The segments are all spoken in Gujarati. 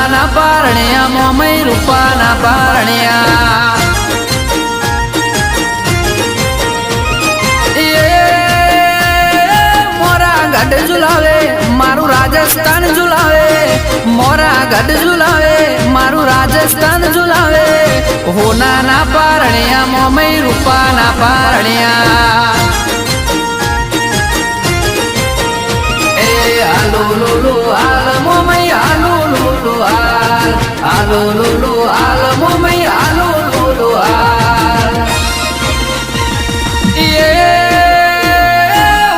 હોનાના પારણ્યા મોમય રૂપાના પારણ્યા મોરા ગઢ ઝુલાવે મારું રાજસ્થાન ઝુલાવે મોરા ગઢ ઝુલાવે મારું રાજસ્થાન ઝુલાવે હોનાના પારણ્યા મોમય રૂપાના પારણ્યા આલો લોલો આલ મોમય આલો લોલો આલ આલો લોલો આલ મોમય આલો લોલો આલ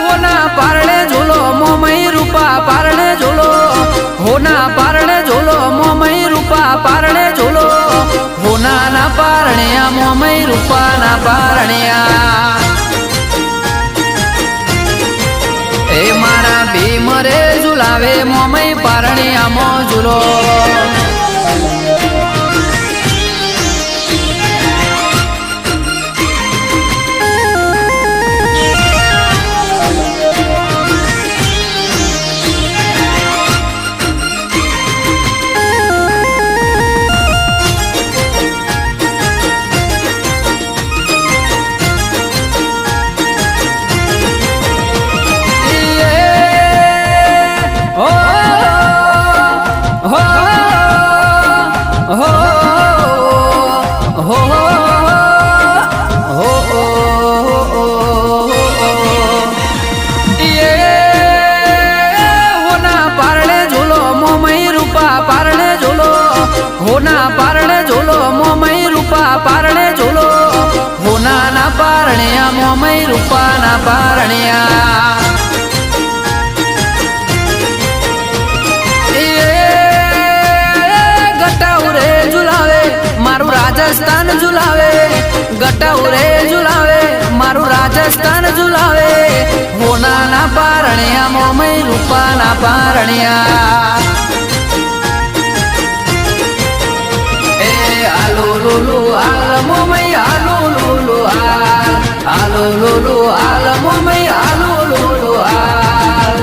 હોના પારણે ઝૂલો મોમય રૂપા પારણે ઝૂલો હોના પારણે ઝૂલો મોમય રૂપા પારણે ઝૂલો હોનાના પારણ્યા મોમય રૂપાના પારણ્યા એ મારા ભીમ રે ઝુલાવે મોમય પારણ્યા મો ઝૂલો હોના પારણે ઝૂલો મોમય રૂપા પારણે ઝૂલો હોનાના પારણ્યા મોમય રૂપાના પારણ્યા ગટાઉરે ઝુલાવે મારું રાજસ્થાન ઝુલાવે ગટાઉરે ઝુલાવે મારું રાજસ્થાન ઝુલાવે હોનાના પારણ્યા મોમય રૂપાના પારણ્યા આલો લોલો આલ મોમય આલો લોલો આલ આલો લોલો આલ મોમય આલો લોલો આલ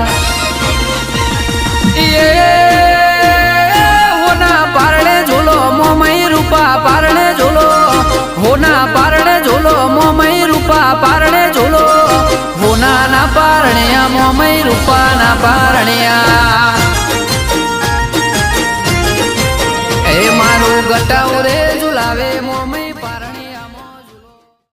હોના પારણે ઝૂલો મોમય રૂપા પારણે ઝૂલો હોના પારણે ઝૂલો મોમય રૂપા પારણે ઝૂલો હોનાના પારણ્યા મોમય રૂપાના પારણ્યા એ મારું ગટાઉરે